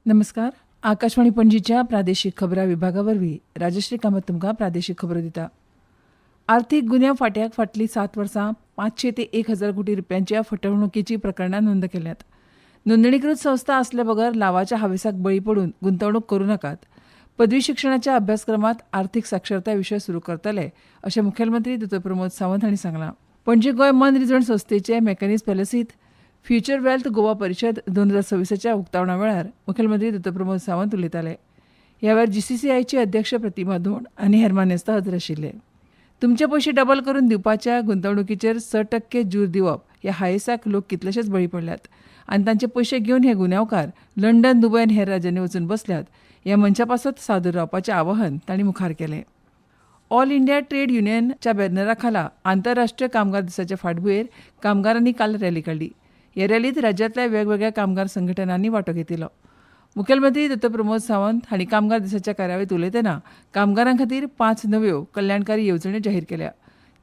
नमस्कार. आकाशवाणी पणजीच्या प्रादेशीक खबरां विभागावरवीं राजश्री कामत तुमकां प्रादेशीक खबरो दिता. आर्थीक गुन्यांव फाट्याक फाटलीं 7 वर्सां 500 ते 1000 कोटी रुपयांच्या फटवणुकीची प्रकरणां नोंद केल्यात. नोंदणीकृत संस्था आसले बगर लावाच्या हावेसाक बळी पडून गुंतवणूक करूं नाकात. पदवी शिक्षणाच्या अभ्यासक्रमांत आर्थीक साक्षरताय विशय सुरू करतले अशें मुखेलमंत्री दोतोर प्रमोद सावंत हांणी सांगलां. पणजी गोंय मनरिजवण संस्थेचे मेकॅनिज पॅलसींत फ्युचर वेल्थ गोवा परिशद 2026च्या उक्तावणा वेळार मुखेलमंत्री दोतोर प्रमोद सावंत उलयताले. ह्या वेळार GCCIचे अध्यक्ष प्रतिमा धोंड आनी हेर मानेस्त हजर आशिल्ले. तुमचे पयशे डबल करून दिवपाच्या गुंतवणुकीचेर 6% जूर दिवप ह्या हायेसाक लोक कितलेशेच बळी पडल्यात आनी तांचे पयशे घेवन हे गुन्यांवकार लंडन, दुबय आनी हेर राज्यांनी वचून बसल्यात. ह्या मनशा पासत सादूर रावपाचें आवाहन तांणी मुखार केलें. ऑल इंडिया ट्रेड युनियनच्या बॅनरा खाला आंतरराष्ट्रीय कामगार दिसाच्या फाटभुंयेर कामगारांनी काल रॅली काडली. ह्या रॅलींत राज्यांतल्या वेगवेगळ्या कामगार संघटनांनी वांटो घेतिल्लो. मुखेलमंत्री दोतोर प्रमोद सावंत हांणी कामगार दिसाच्या कार्यावळींत उलयतना कामगारां खातीर 5 नव्यो कल्याणकारी येवजण्यो जाहीर केल्या.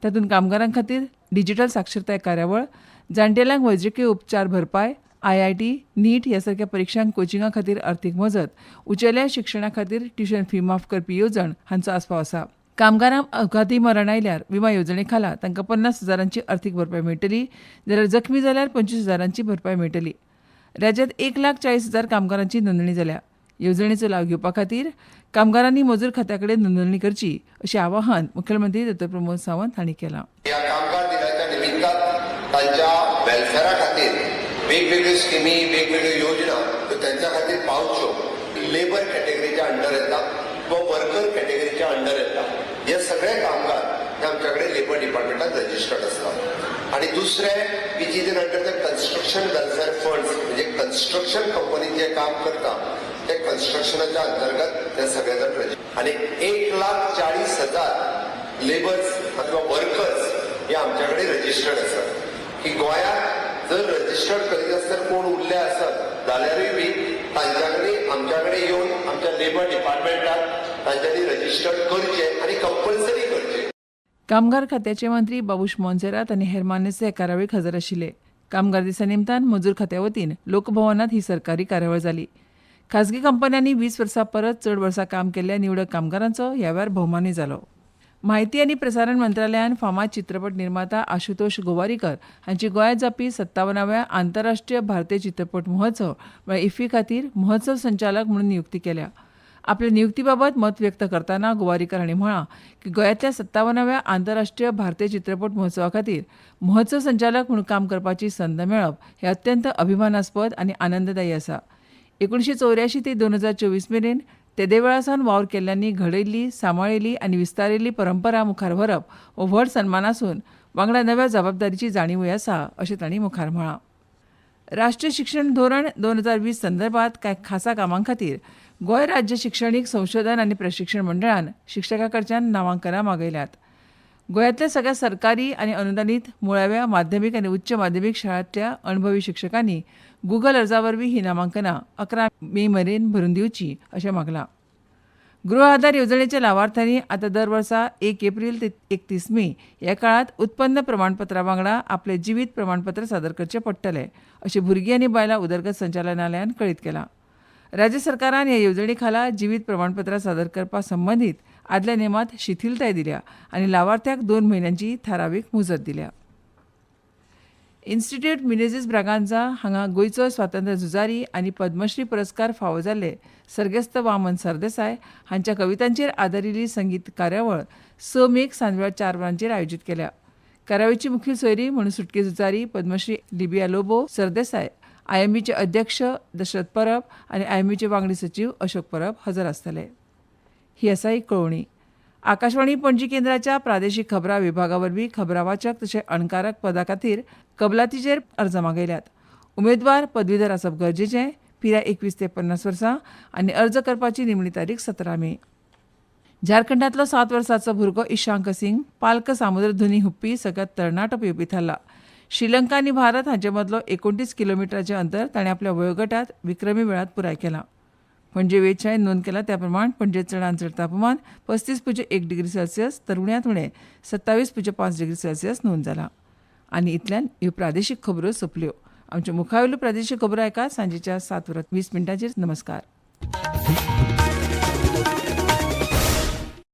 तातूंत कामगारां खातीर डिजिटल साक्षरताय कार्यावळ, जाण्टेल्यांक वैजकी उपचार भरपाय, IIT, नीट ह्या सारक्या परिक्षांक कोचिंगा खातीर अर्थीक मजत, उंचेल्या शिक्षणा खातीर ट्युशन फी माफ करपी येवजण हांचो आस्पाव आसा. कामगारांक अपघाती मरण आयल्यार विमा येवजणे खाला तांकां 50,000ची अर्थीक भरपाय मेळटली, जाल्यार जखमी जाल्यार 25,000ची भरपाय मेळटली. राज्यांत 1,40,000 कामगारांची नोंदणी जाल्या. येवजणेचो लाव घेवपा खातीर कामगारांनी मजूर खात्या कडेन नोंदणी करची अशें आवाहन मुखेलमंत्री दोतोर प्रमोद सावंत हांणी केलां. या कामगार दिनाच्या निमित्तान तांच्या वेलफेअरा खातीर वेगवेगळ्यो स्किमी, वेगवेगळ्यो योजना त्यो तांच्या खातीर पावच्यो. लेबर कॅटेगरीच्या अंडर येता किंवा वर्कर कॅटेगरीच्या अंडर येता. हे सगळे कामगार हे आमच्याकडे लेबर डिपार्टमेंटात रजिस्टर्ड असतात. आणि दुसरे which is under the construction welfare funds, म्हणजे कन्स्ट्रक्शन कंपनीत जे काम करता ते कन्स्ट्रक्शनाच्या अंतर्गत ते सगळे जण रजिस्टर. आणि 1,40,000 लेबर्स किंवा वर्कर्स हे आमच्याकडे रजिस्टर्ड असतात. की गोंयात जर रजिस्टर्ड करीत आसतना कोण उरले आसत जाल्यारूय बी तांच्याकडे आमच्याकडे येवन आमच्या लेबर डिपार्टमेंटात तांच्यांनी रजिस्टर्ड करचे आणि कंपल्सरी करचे. कामगार खात्याचे मंत्री बाबूश मोन्सेरात आनी हेर मानेस्त ह्या कार्यावळीक हजर आशिल्ले. कामगार दिसा निमतान मजूर खात्या वतीन लोकभवनात ही सरकारी कार्यावळ जाली. खाजगी कंपन्यांनी 20 वर्सां परत चड वर्सां काम केल्ल्या निवडक कामगारांचो ह्या वेळार भोवमानय जालो. माहिती आनी प्रसारण मंत्रालयान फामाद चित्रपट निर्माता आशुतोष गोवारीकर हांची गोंयांत जावपी 57व्या आंतरराष्ट्रीय भारतीय चित्रपट महोत्सव म्हळ्यार IFFI खातीर महोत्सव संचालक म्हणून नियुक्ती केल्या. आपल्या नियुक्तीबाबत मत व्यक्त करतना गोवारीकर हांणी म्हळां की गोंयांतल्या 57व्या आंतरराष्ट्रीय भारतीय चित्रपट महोत्सवा खातीर महोत्सव संचालक म्हणून काम करपाची संद मेळप हें अत्यंत अभिमानास्पद आनी आनंददायी आसा. 1984 ते 2024 मेरेन तेदे वेळासावन वावर केल्ल्यांनी घडयल्ली, सांबाळिल्ली आनी विस्तारिल्ली परंपरा मुखार व्हरप हो व्हड सन्मान आसून वांगडा नव्या जबाबदारीची जाणीवय आसा अशें तांणी मुखार म्हळां. राष्ट्रीय शिक्षण धोरण 2020 संदर्भात कांय खासा कामां खातीर गोंय राज्य शिक्षणीक संशोधन आनी प्रशिक्षण मंडळान शिक्षकां कडच्यान नामांकनां मागयल्यात. गोंयांतल्या सगळ्या सरकारी आनी अनुदानीत मुळाव्या माध्यमीक आनी उच्च माध्यमीक शाळांतल्या अणभवी शिक्षकांनी गुगल अर्जा वरवीं ही नामांकनां 11 मे मेरेन भरून दिवची अशें मागलां. गृह आधार येवजणेच्या लावार्थ्यांनी आतां दर वर्सा 1 एप्रील ते 31 मे ह्या काळात उत्पन्न प्रमाणपत्रा वांगडा आपले जिवीत प्रमाणपत्र सादर करचें पडटलें अशें भुरगीं आनी बायलां उदरगत संचालनालयान कळीत केलां. राज्य सरकारान ह्या येवजणे खाला जिवीत प्रमाणपत्रां सादर करपा संबंदीत आदल्या नेमांत शिथिलताय दिल्या आनी लावार्थ्याक 2 म्हयन्यांची थारावीक मुजत दिल्या. इन्स्टिट्यूट मिनेझीस ब्रागांझा हांगा गोंयचो स्वातंत्र्य झुजारी आनी पद्मश्री पुरस्कार फावो जाल्ले सर्गेस्त वामन सरदेसाय हांच्या कवितांचेर आदारिल्ली संगीत कार्यावळ 6 मेक सांजवेळा 4 वरांचेर आयोजीत केल्या. कार्यावळीची मुखेल सोयरी म्हणून सुटके झुजारी पद्मश्री लिबिया लोबो सरदेसाय, IMBचे अध्यक्ष दशरथ परब आनी IMBचे वांगडी सचीव अशोक परब हजर आसतले. ही आसा एक कळोवणी. आकाशवाणी पणजी केंद्राच्या प्रादेशीक खबरां विभागा वरवीं खबरां वाचक तशें अणकारक पदां खातीर कबलातीचेर अर्ज मागयल्यात. उमेदवार पदवीधर आसप गरजेचें. पिराय 21 ते 50 वर्सां आनी अर्ज करपाची निमणी तारीख 17 मे. झारखंडांतलो 7 वर्सांचो भुरगो इशांक सिंग पाल्क सामुद्रधुनी हुप्पी सगळ्यांत तरणाटो पेंवपी थारला. श्रीलंका आनी भारत हांचे मदलो 29 किलोमिटराचें अंतर ताणें आपल्या वयोगटांत विक्रमी वेळांत पुराय केलां. पणजे वेधशाळेन नोंद केला त्या प्रमाण पणजेंत चडांत चड तापमान 35.1 डिग्री सेल्सियस तर उण्यांत उणें 27.5 डिग्री सेल्सियस नोंद जालां. आनी इतल्यान ह्यो प्रादेशीक खबरो सोंपल्यो. आमच्या मुखावेलो प्रादेशीक खबरो ऐका सांजेच्या 7:20 नमस्कार.